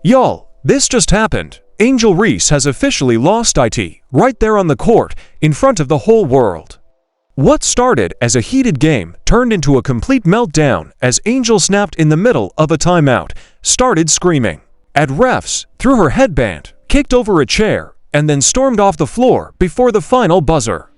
Y'all, this just happened. Angel Reese has officially lost it, right there on the court, in front of the whole world. What started as a heated game turned into a complete meltdown as Angel snapped in the middle of a timeout, started screaming at refs, threw her headband, kicked over a chair, and then stormed off the floor before the final buzzer.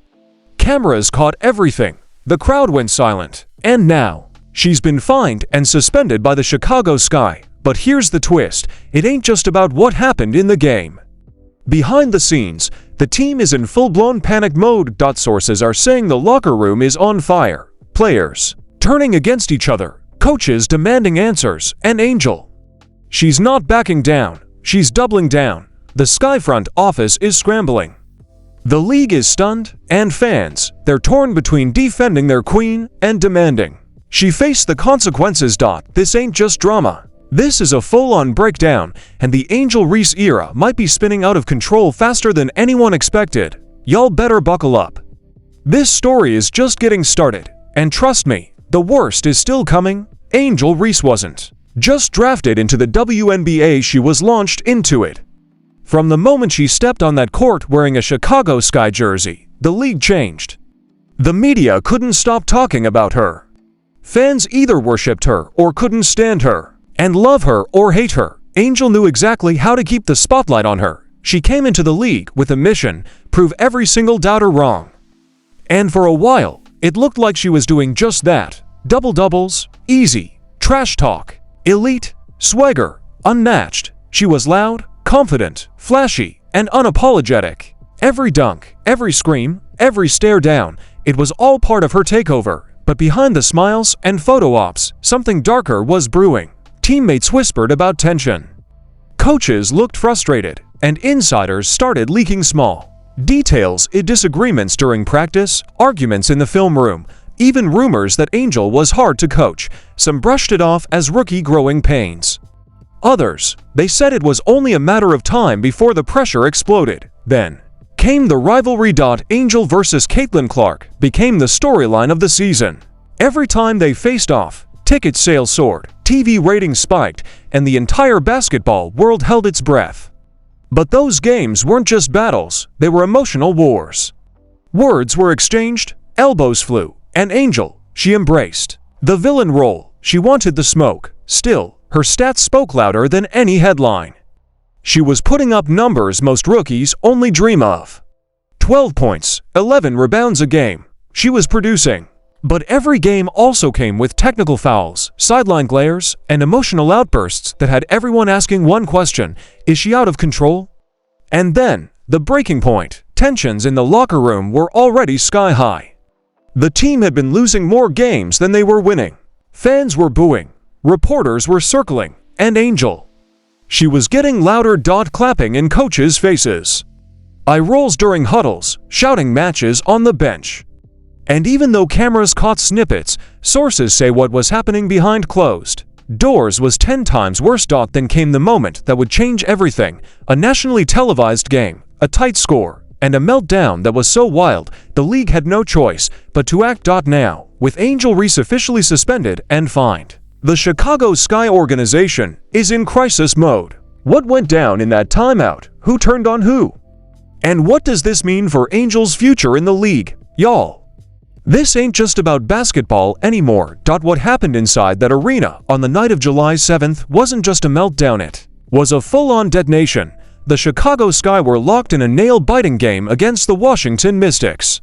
Cameras caught everything. The crowd went silent, and now she's been fined and suspended by the Chicago Sky. But here's the twist, it ain't just about what happened in the game. Behind the scenes, the team is in full-blown panic mode. Sources are saying the locker room is on fire, players turning against each other, coaches demanding answers, and Angel, she's not backing down, she's doubling down. The Sky front office is scrambling. The league is stunned, and fans, they're torn between defending their queen and demanding she face the consequences. This ain't just drama. This is a full-on breakdown, and the Angel Reese era might be spinning out of control faster than anyone expected. Y'all better buckle up. This story is just getting started, and trust me, the worst is still coming. Angel Reese wasn't just drafted into the WNBA, she was launched into it. From the moment she stepped on that court wearing a Chicago Sky jersey, the league changed. The media couldn't stop talking about her. Fans either worshipped her or couldn't stand her. And love her or hate her, Angel knew exactly how to keep the spotlight on her. She came into the league with a mission, prove every single doubter wrong. And for a while, it looked like she was doing just that. Double-doubles, easy, trash talk, elite, swagger, unmatched. She was loud, confident, flashy, and unapologetic. Every dunk, every scream, every stare down, it was all part of her takeover. But behind the smiles and photo ops, something darker was brewing. Teammates whispered about tension. Coaches looked frustrated, and insiders started leaking small details, disagreements during practice, arguments in the film room, even rumors that Angel was hard to coach. Some brushed it off as rookie growing pains. Others, they said it was only a matter of time before the pressure exploded. Then came the rivalry. Angel versus Caitlin Clark became the storyline of the season. Every time they faced off, ticket sales soared, TV ratings spiked, and the entire basketball world held its breath. But those games weren't just battles, they were emotional wars. Words were exchanged, elbows flew, and Angel, she embraced the villain role. She wanted the smoke. Still, her stats spoke louder than any headline. She was putting up numbers most rookies only dream of. 12 points, 11 rebounds a game. She was producing. But every game also came with technical fouls, sideline glares, and emotional outbursts that had everyone asking one question: is she out of control? And then, the breaking point. Tensions in the locker room were already sky high. The team had been losing more games than they were winning. Fans were booing, reporters were circling, and Angel, she was getting louder. Clapping in coaches' faces. Eye rolls during huddles, shouting matches on the bench. And even though cameras caught snippets, sources say what was happening behind closed doors was 10 times worse. Then came the moment that would change everything. A nationally televised game, a tight score, and a meltdown that was so wild, the league had no choice but to act. Now, with Angel Reese officially suspended and fined, the Chicago Sky organization is in crisis mode. What went down in that timeout? Who turned on who? And what does this mean for Angel's future in the league? Y'all, this ain't just about basketball anymore. What happened inside that arena on the night of July 7th wasn't just a meltdown, it was a full-on detonation. The Chicago Sky were locked in a nail-biting game against the Washington Mystics.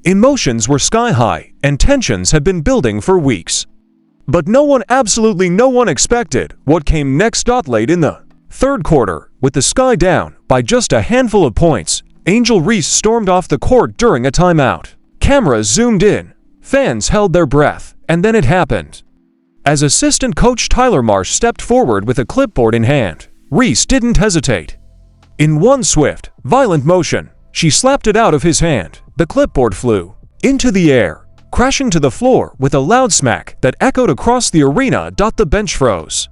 Emotions were sky high, and tensions had been building for weeks. But absolutely no one expected what came next. Late in the third quarter, with the Sky down by just a handful of points, Angel Reese stormed off the court during a timeout. Cameras zoomed in, fans held their breath, and then it happened. As assistant coach Tyler Marsh stepped forward with a clipboard in hand, Reese didn't hesitate. In one swift, violent motion, she slapped it out of his hand. The clipboard flew into the air, crashing to the floor with a loud smack that echoed across the arena. The bench froze.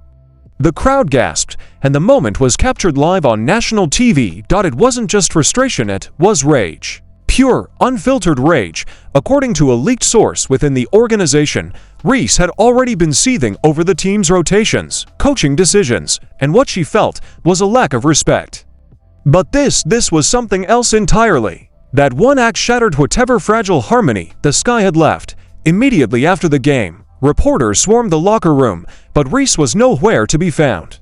The crowd gasped, and the moment was captured live on national TV. It wasn't just frustration, it was rage. Pure, unfiltered rage. According to a leaked source within the organization, Reese had already been seething over the team's rotations, coaching decisions, and what she felt was a lack of respect. But this was something else entirely. That one act shattered whatever fragile harmony the Sky had left. Immediately after the game, reporters swarmed the locker room, but Reese was nowhere to be found.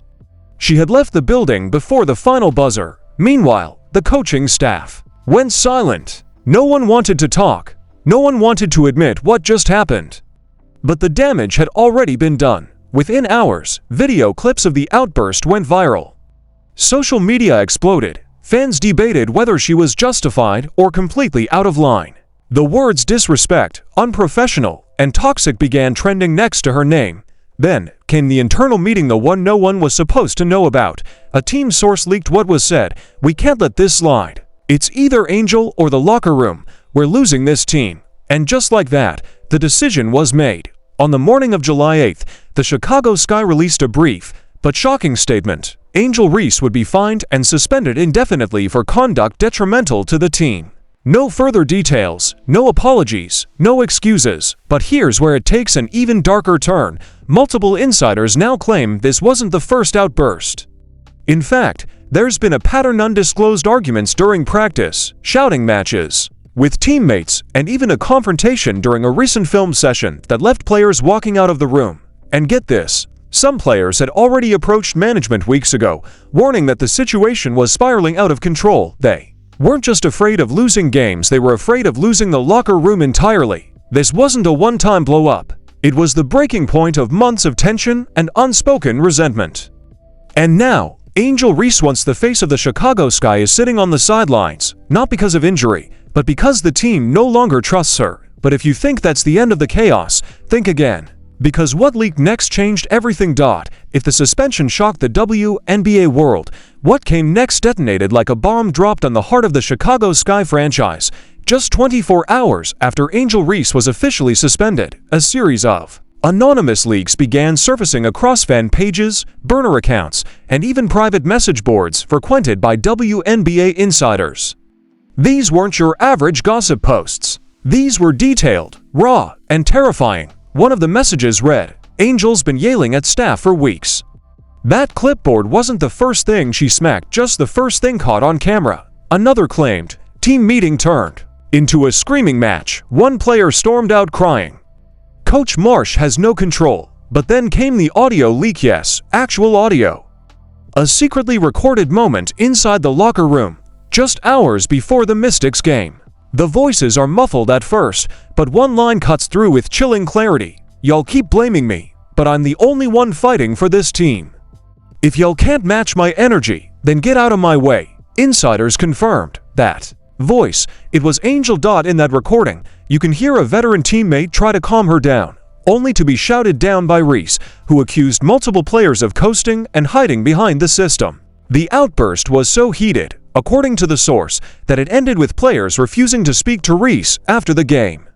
She had left the building before the final buzzer. Meanwhile, the coaching staff went silent. No one wanted to talk. No one wanted to admit what just happened. But the damage had already been done. Within hours, video clips of the outburst went viral. Social media exploded. Fans debated whether she was justified or completely out of line. The words disrespect, unprofessional, and toxic began trending next to her name. Then came the internal meeting, the one no one was supposed to know about. A team source leaked what was said. "We can't let this slide. It's either Angel or the locker room. We're losing this team." And just like that, the decision was made. On the morning of July 8th, the Chicago Sky released a brief but shocking statement. Angel Reese would be fined and suspended indefinitely for conduct detrimental to the team. No further details, no apologies, no excuses. But here's where it takes an even darker turn. Multiple insiders now claim this wasn't the first outburst. In fact, there's been a pattern: undisclosed arguments during practice, shouting matches with teammates, and even a confrontation during a recent film session that left players walking out of the room. And get this, some players had already approached management weeks ago, warning that the situation was spiraling out of control. They weren't just afraid of losing games, they were afraid of losing the locker room entirely. This wasn't a one-time blow-up. It was the breaking point of months of tension and unspoken resentment. And now, Angel Reese, once the face of the Chicago Sky, is sitting on the sidelines, not because of injury, but because the team no longer trusts her. But if you think that's the end of the chaos, think again. Because what leaked next changed everything. If the suspension shocked the WNBA world, what came next detonated like a bomb dropped on the heart of the Chicago Sky franchise. Just 24 hours after Angel Reese was officially suspended, a series of anonymous leaks began surfacing across fan pages, burner accounts, and even private message boards frequented by WNBA insiders. These weren't your average gossip posts. These were detailed, raw, and terrifying. One of the messages read, "Angel's been yelling at staff for weeks." That clipboard wasn't the first thing she smacked, just the first thing caught on camera. Another claimed, "Team meeting turned into a screaming match. One player stormed out crying. Coach Marsh has no control." But then came the audio leak. Yes, actual audio. A secretly recorded moment inside the locker room, just hours before the Mystics game. The voices are muffled at first, but one line cuts through with chilling clarity. "Y'all keep blaming me, but I'm the only one fighting for this team. If y'all can't match my energy, then get out of my way." Insiders confirmed that voice. It was Angel. In that recording, you can hear a veteran teammate try to calm her down, only to be shouted down by Reese, who accused multiple players of coasting and hiding behind the system. The outburst was so heated, according to the source, that it ended with players refusing to speak to Reese after the game.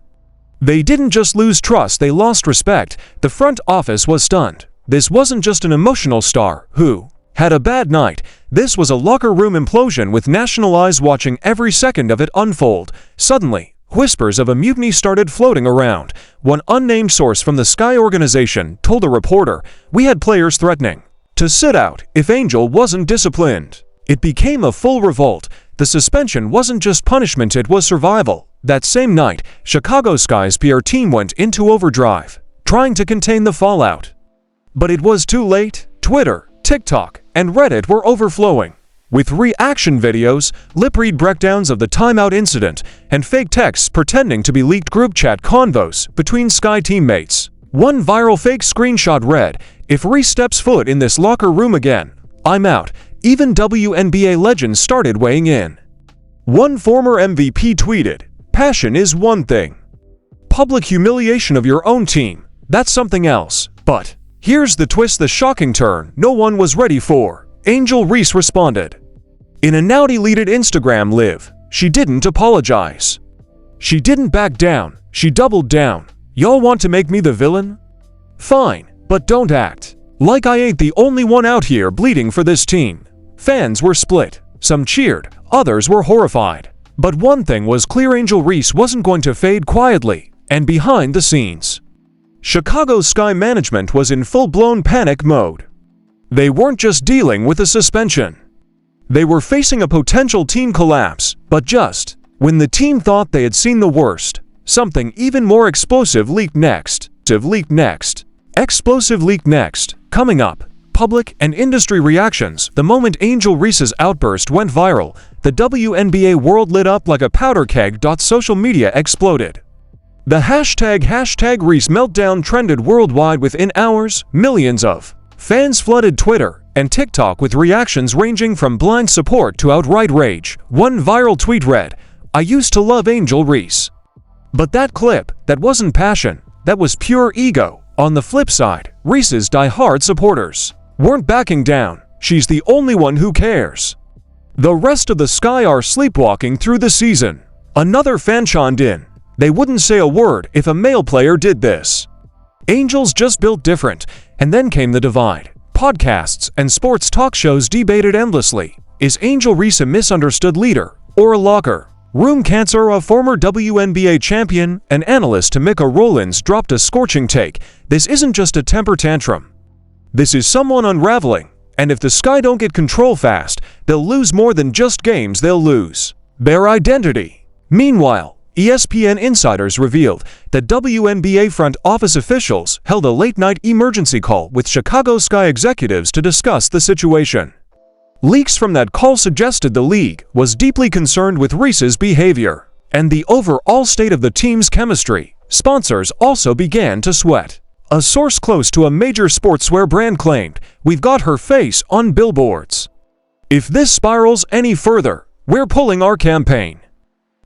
They didn't just lose trust, they lost respect. The front office was stunned. This wasn't just an emotional star who had a bad night. This was a locker room implosion with national eyes watching every second of it unfold. Suddenly, whispers of a mutiny started floating around. One unnamed source from the Sky organization told a reporter, "We had players threatening to sit out if Angel wasn't disciplined." It became a full revolt. The suspension wasn't just punishment, it was survival. That same night, Chicago Sky's PR team went into overdrive, trying to contain the fallout. But it was too late. Twitter, TikTok, and Reddit were overflowing with reaction videos, lip-read breakdowns of the timeout incident, and fake texts pretending to be leaked group chat convos between Sky teammates. One viral fake screenshot read, "If Reese steps foot in this locker room again, I'm out." Even WNBA legends started weighing in. One former MVP tweeted, "Passion is one thing. Public humiliation of your own team, that's something else." But here's the twist, the shocking turn no one was ready for. Angel Reese responded. In a now deleted Instagram live, she didn't apologize. She didn't back down, she doubled down. "Y'all want to make me the villain? Fine, but don't act like I ain't the only one out here bleeding for this team." Fans were split. Some cheered, others were horrified. But one thing was clear: Angel Reese wasn't going to fade quietly and behind the scenes. Chicago Sky management was in full-blown panic mode. They weren't just dealing with a suspension. They were facing a potential team collapse, but just when the team thought they had seen the worst, something even more explosive leaked next. Explosive leak next. Coming up, public and industry reactions. The moment Angel Reese's outburst went viral, the WNBA world lit up like a powder keg. Social media exploded. The hashtag Reese Meltdown trended worldwide within hours. Millions of fans flooded Twitter and TikTok with reactions ranging from blind support to outright rage. One viral tweet read, "I used to love Angel Reese. But that clip, that wasn't passion, that was pure ego." On the flip side, Reese's die-hard supporters weren't backing down. She's the only one who cares. The rest of the Sky are sleepwalking through the season. Another fan chimed in, "They wouldn't say a word if a male player did this. Angels just built different." And then came the divide. Podcasts and sports talk shows debated endlessly. Is Angel Reese a misunderstood leader or a locker room cancer? A former WNBA champion and analyst Tamika Rowlands dropped a scorching take. This isn't just a temper tantrum. This is someone unraveling, and if the Sky don't get control fast, they'll lose more than just games. They'll lose their identity. Meanwhile, ESPN insiders revealed that WNBA front office officials held a late-night emergency call with Chicago Sky executives to discuss the situation. Leaks from that call suggested the league was deeply concerned with Reese's behavior and the overall state of the team's chemistry. Sponsors also began to sweat. A source close to a major sportswear brand claimed, "We've got her face on billboards. If this spirals any further, we're pulling our campaign.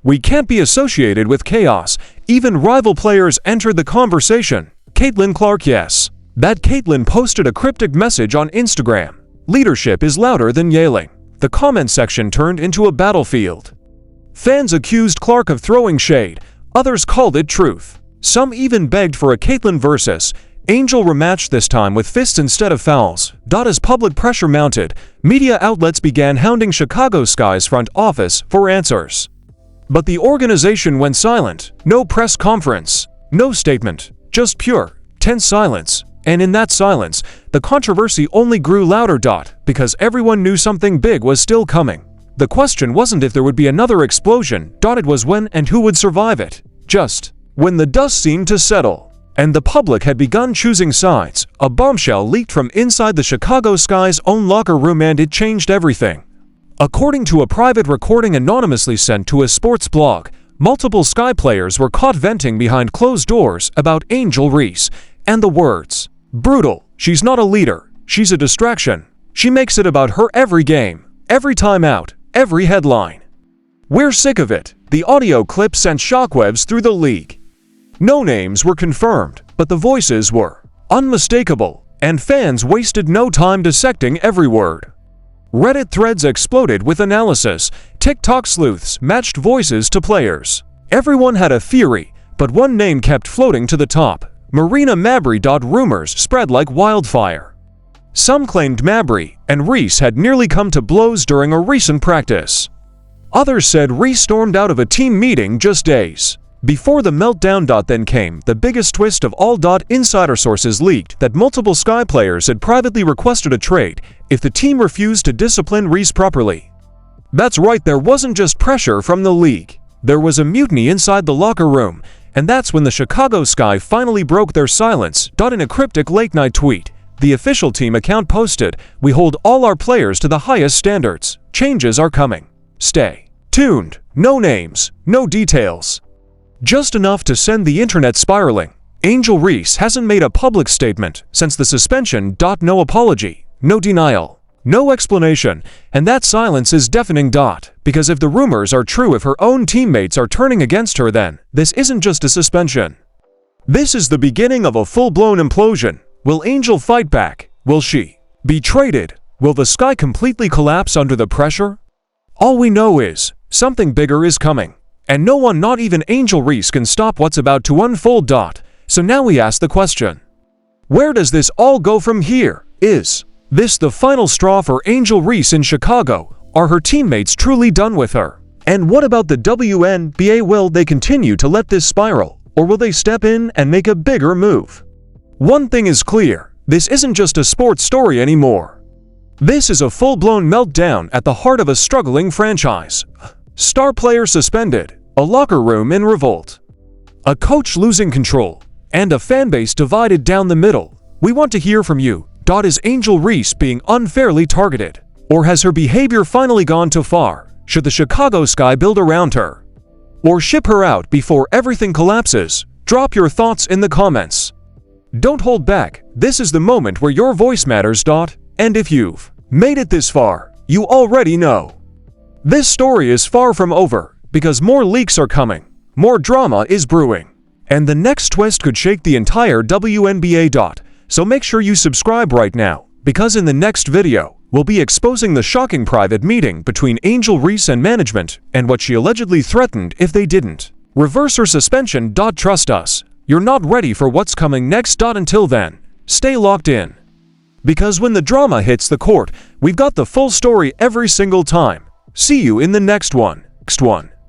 We can't be associated with chaos." Even rival players entered the conversation. Caitlin Clark, yes. That Caitlin posted a cryptic message on Instagram. "Leadership is louder than yelling." The comment section turned into a battlefield. Fans accused Clark of throwing shade. Others called it truth. Some even begged for a Caitlin versus Angel rematch, this time with fists instead of fouls. As public pressure mounted, media outlets began hounding Chicago Sky's front office for answers. But the organization went silent. No press conference, no statement, just pure, tense silence. And in that silence, the controversy only grew louder. Because everyone knew something big was still coming. The question wasn't if there would be another explosion. It was when and who would survive it. Just when the dust seemed to settle and the public had begun choosing sides, a bombshell leaked from inside the Chicago Sky's own locker room, and it changed everything. According to a private recording anonymously sent to a sports blog, multiple Sky players were caught venting behind closed doors about Angel Reese, and the words, "Brutal, she's not a leader, she's a distraction. She makes it about her every game, every timeout, every headline. We're sick of it." The audio clip sent shockwaves through the league. No names were confirmed, but the voices were unmistakable, and fans wasted no time dissecting every word. Reddit threads exploded with analysis. TikTok sleuths matched voices to players. Everyone had a theory, but one name kept floating to the top: Marina Mabrey. Rumors spread like wildfire. Some claimed Mabrey and Reese had nearly come to blows during a recent practice. Others said Reese stormed out of a team meeting just days before the meltdown. Then came the biggest twist of all. Insider sources leaked that multiple Sky players had privately requested a trade if the team refused to discipline Reese properly. That's right, there wasn't just pressure from the league. There was a mutiny inside the locker room, and that's when the Chicago Sky finally broke their silence. In a cryptic late-night tweet, the official team account posted, "We hold all our players to the highest standards. Changes are coming. Stay tuned." No names, no details. Just enough to send the internet spiraling. Angel Reese hasn't made a public statement since the suspension. No apology, no denial, no explanation, and that silence is deafening. Because if the rumors are true, if her own teammates are turning against her, then this isn't just a suspension. This is the beginning of a full-blown implosion. Will Angel fight back? Will she be traded? Will the Sky completely collapse under the pressure? All we know is something bigger is coming. And no one, not even Angel Reese, can stop what's about to unfold. So now we ask the question, where does this all go from here? Is this the final straw for Angel Reese in Chicago? Are her teammates truly done with her? And what about the WNBA? Will they continue to let this spiral, or will they step in and make a bigger move? One thing is clear, this isn't just a sports story anymore. This is a full-blown meltdown at the heart of a struggling franchise. Star player suspended, a locker room in revolt, a coach losing control, and a fanbase divided down the middle. We want to hear from you. Is Angel Reese being unfairly targeted? Or has her behavior finally gone too far? Should the Chicago Sky build around her? Or ship her out before everything collapses? Drop your thoughts in the comments. Don't hold back, this is the moment where your voice matters. And if you've made it this far, you already know. This story is far from over, because more leaks are coming, more drama is brewing, and the next twist could shake the entire WNBA. So make sure you subscribe right now, because in the next video, we'll be exposing the shocking private meeting between Angel Reese and management and what she allegedly threatened if they didn't reverse her suspension. Trust us, you're not ready for what's coming next. Until then, stay locked in. Because when the drama hits the court, we've got the full story every single time. See you in the next one.